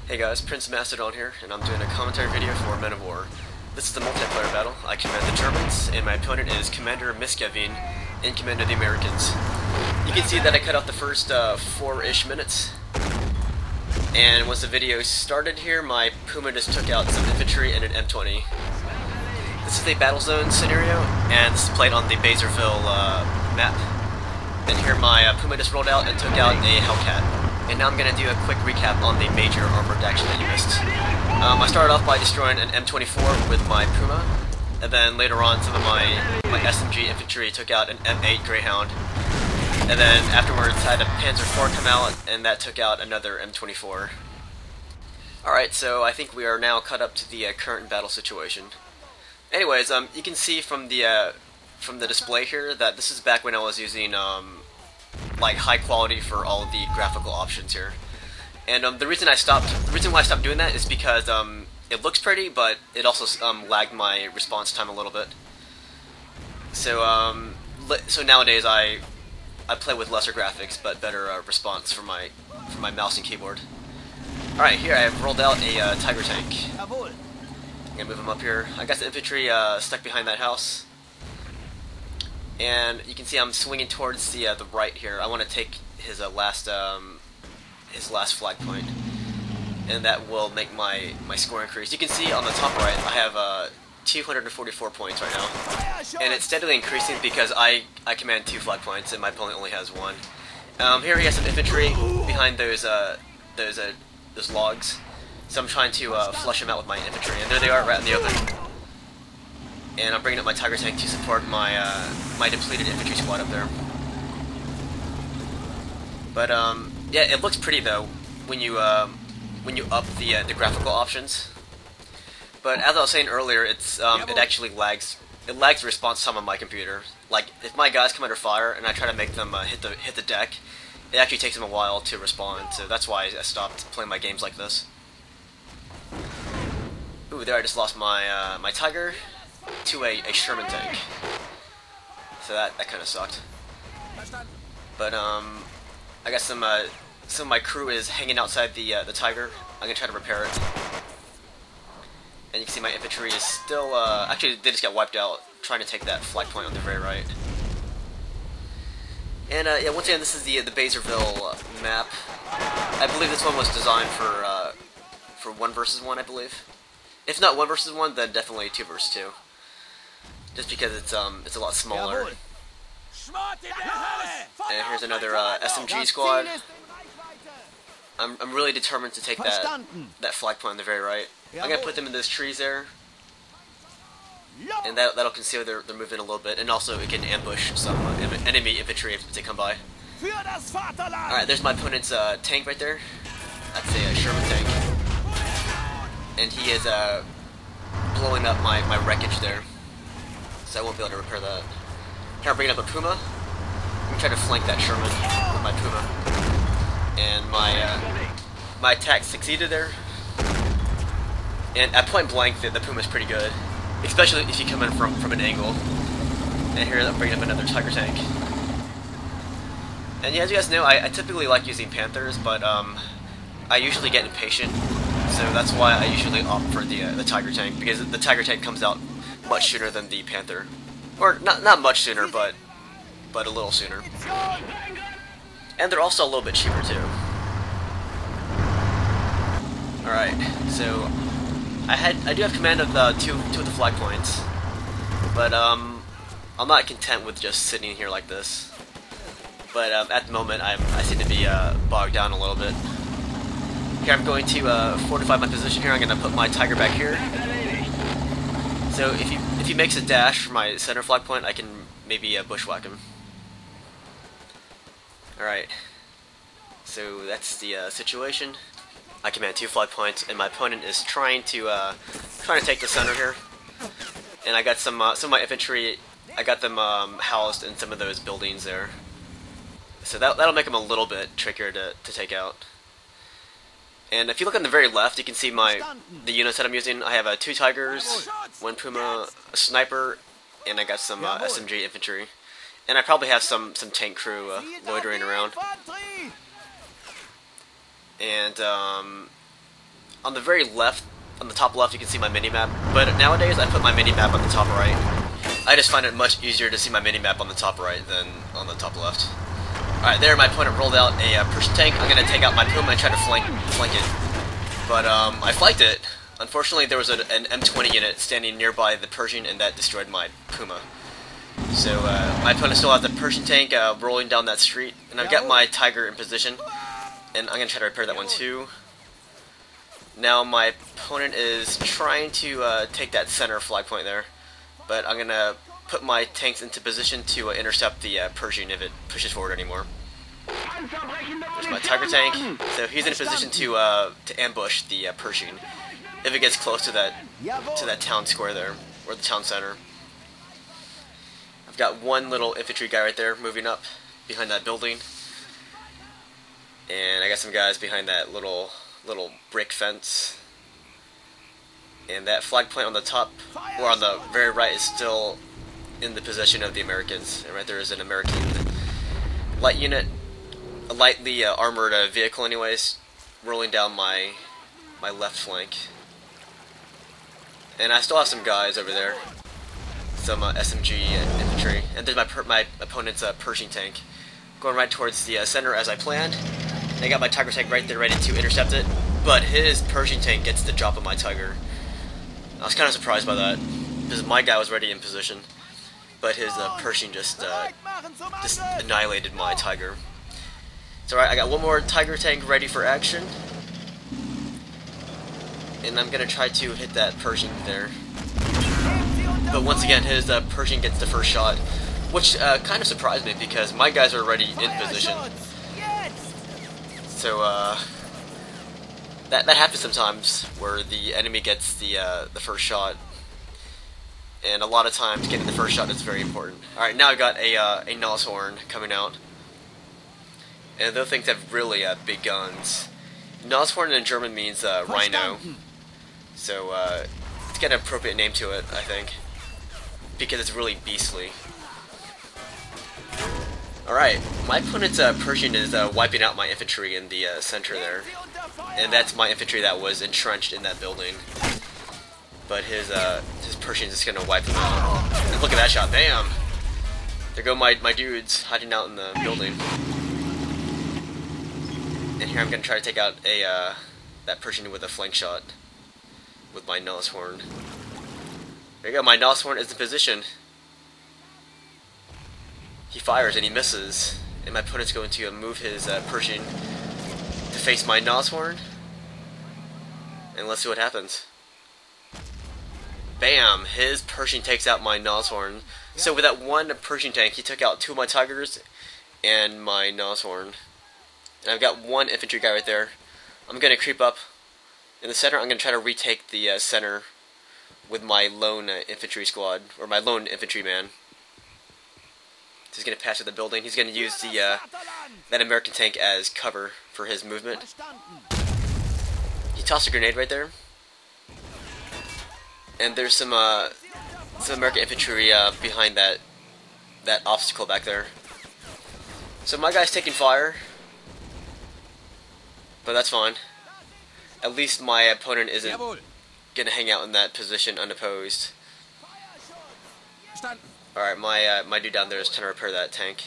Hey guys, PrinceofMacedon here, and I'm doing a commentary video for Men of War. This is the multiplayer battle. I command the Germans, and my opponent is Cmdr.Miskyavine, in command of the Americans. You can see that I cut out the first 4-ish minutes. And once the video started here, my Puma just took out some infantry and an M20. This is a battle zone scenario, and this is played on the Bazerville map. And here my Puma just rolled out and took out a Hellcat. And now I'm going to do a quick recap on the major armored action that you missed. I started off by destroying an M24 with my Puma, and then later on some of my SMG infantry took out an M8 Greyhound. And then afterwards I had a Panzer IV come out, and that took out another M24. Alright, so I think we are now caught up to the current battle situation. Anyways, you can see from the display here that this is back when I was using like high quality for all of the graphical options here. And the reason why I stopped doing that is because it looks pretty, but it also lagged my response time a little bit. So so nowadays I play with lesser graphics but better response for my mouse and keyboard. All right, here I have rolled out a Tiger tank. I'm gonna move him up here. I got the infantry stuck behind that house. And you can see I'm swinging towards the right here. I want to take his last flag point, and that will make my score increase. You can see on the top right I have 244 points right now, and it's steadily increasing because I command 2 flag points and my opponent only has 1. Here he has some infantry behind those logs, so I'm trying to flush him out with my infantry, and there they are right in the open. And I'm bringing up my Tiger tank to support my my depleted infantry squad up there. But yeah, it looks pretty though when you up the graphical options. But as I was saying earlier, it actually lags. It lags the response time on my computer. Like if my guys come under fire and I try to make them hit the deck, it actually takes them a while to respond. So that's why I stopped playing my games like this. Ooh, there I just lost my my Tiger to a Sherman tank, so that kind of sucked. But I got some of my crew is hanging outside the Tiger. I'm gonna try to repair it, and you can see my infantry is still actually they just got wiped out trying to take that flag point on the very right. And yeah, once again, this is the Bazerville map. I believe this one was designed for 1 versus 1, I believe. If not 1 versus 1, then definitely 2 versus 2. Just because it's a lot smaller. And here's another SMG squad. I'm really determined to take that flag point on the very right. I'm gonna put them in those trees there, and that'll conceal their movement a little bit, and also it can ambush some enemy infantry if they come by. All right, there's my opponent's tank right there. That's a Sherman tank, and he is blowing up my wreckage there. So I won't be able to repair that. Here I'm bringing up a Puma. I'm gonna try to flank that Sherman with my Puma, and my attack succeeded there. And at point blank, the Puma's pretty good, especially if you come in from an angle. And here I'm bringing up another Tiger tank. And yeah, as you guys know, I typically like using Panthers, but I usually get impatient, so that's why I usually opt for the Tiger tank, because the Tiger tank comes out much sooner than the Panther, or not much sooner, but a little sooner. And they're also a little bit cheaper too. All right, so I do have command of two of the flag points, but I'm not content with just sitting here like this. But at the moment, I seem to be bogged down a little bit. Here I'm going to fortify my position here. I'm going to put my Tiger back here. So if he makes a dash for my center flag point, I can maybe bushwhack him. Alright, so that's the situation. I command 2 flag points, and my opponent is trying to take the center here. And I got some of my infantry. I got them housed in some of those buildings there. So that'll make them a little bit trickier to take out. And if you look on the very left, you can see the units that I'm using. I have 2 Tigers, 1 Puma, a sniper, and I got some SMG infantry. And I probably have some tank crew loitering around. And on the very left, on the top left, you can see my mini-map, but nowadays I put my mini-map on the top right. I just find it much easier to see my mini-map on the top right than on the top left. Alright, there my opponent rolled out a Persian tank. I'm going to take out my Puma and try to flank it. But I flanked it. Unfortunately, there was an M20 unit standing nearby the Persian, and that destroyed my Puma. So my opponent still has the Persian tank rolling down that street, and I've got my Tiger in position, and I'm going to try to repair that one too. Now my opponent is trying to take that center flag point there, but I'm going to put my tanks into position to intercept the Persian if it pushes forward anymore. There's my Tiger tank, so he's in a position to ambush the Persian if it gets close to that town square there, or the town center. I've got one little infantry guy right there moving up behind that building, and I got some guys behind that little brick fence. And that flag point on the top, or on the very right, is still in the possession of the Americans. And right there is an American light unit, a lightly armored vehicle anyways, rolling down my left flank. And I still have some guys over there, some SMG infantry, and there's my opponent's Pershing tank, going right towards the center as I planned. I got my Tiger tank right there ready to intercept it, but his Pershing tank gets the drop on my Tiger. I was kind of surprised by that, because my guy was already in position, but his Pershing just annihilated my Tiger. So alright, I got one more Tiger tank ready for action, and I'm going to try to hit that Pershing there. But once again, his Pershing gets the first shot, which kind of surprised me, because my guys are already in position. So that happens sometimes, where the enemy gets the first shot, and a lot of times getting the first shot is very important. Alright, now I got a Nashorn coming out, and those things have really big guns. Nashorn in German means rhino, so it's got an appropriate name to it, I think, because it's really beastly. Alright, my opponent's Persian is wiping out my infantry in the center there, and that's my infantry that was entrenched in that building. But his Persian's just gonna wipe them out. And look at that shot, bam! There go my dudes hiding out in the building. And here I'm gonna try to take out that Persian with a flank shot with my Nashorn. There you go, my Nashorn is in position. He fires and he misses, and my opponent's going to move his Persian to face my Nashorn, and let's see what happens. Bam! His Persian takes out my Nashorn. So with that one Persian tank, he took out two of my Tigers and my Nashorn. And I've got one infantry guy right there. I'm going to creep up in the center. I'm going to try to retake the center with my lone infantry squad, or my lone infantryman. He's going to pass through the building. He's going to use that American tank as cover for his movement. He tossed a grenade right there. And there's some American infantry behind that obstacle back there. So my guy's taking fire, but that's fine. At least my opponent isn't going to hang out in that position unopposed. Alright, my dude down there is trying to repair that tank.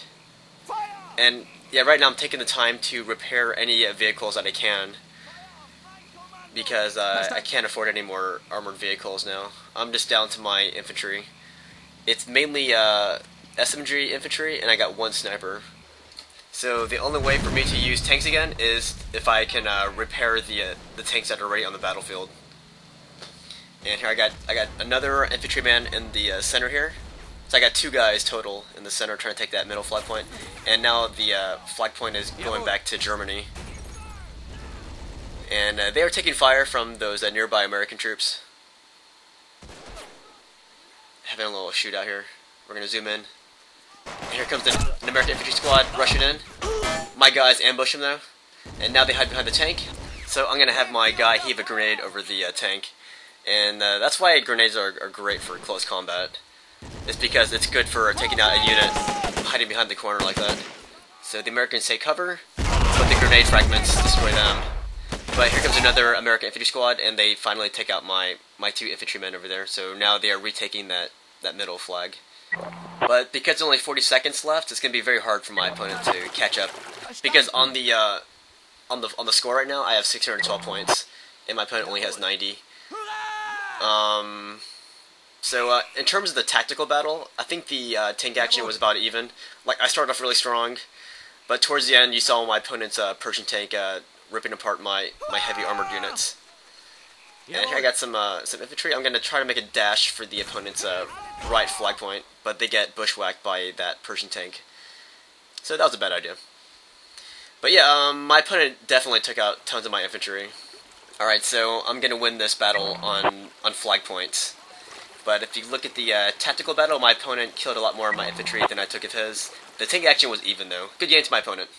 And yeah, right now I'm taking the time to repair any vehicles that I can, because I can't afford any more armored vehicles now. I'm just down to my infantry. It's mainly SMG infantry, and I got one sniper. So the only way for me to use tanks again is if I can repair the tanks that are already on the battlefield. And here I got another infantryman in the center here. So I got two guys total in the center trying to take that middle flag point, and now the flag point is going back to Germany. And they are taking fire from those nearby American troops. Having a little shootout here. We're going to zoom in. And here comes an American infantry squad rushing in. My guys ambush them though, and now they hide behind the tank. So I'm going to have my guy heave a grenade over the tank. And that's why grenades are great for close combat. It's because it's good for taking out a unit hiding behind the corner like that. So the Americans take cover, but the grenade fragments destroy them. But here comes another American infantry squad, and they finally take out my two infantrymen over there. So now they are retaking that middle flag. But because there's only 40 seconds left, it's going to be very hard for my opponent to catch up. Because on the score right now, I have 612 points, and my opponent only has 90. So in terms of the tactical battle, I think the tank action was about even. Like, I started off really strong, but towards the end, you saw my opponent's Persian tank ripping apart my heavy armored units. And here I got some infantry. I'm going to try to make a dash for the opponent's right flag point, but they get bushwhacked by that Persian tank. So that was a bad idea. But yeah, my opponent definitely took out tons of my infantry. Alright, so I'm going to win this battle on flag points. But if you look at the tactical battle, my opponent killed a lot more of my infantry than I took of his. The tank action was even, though. Good game to my opponent.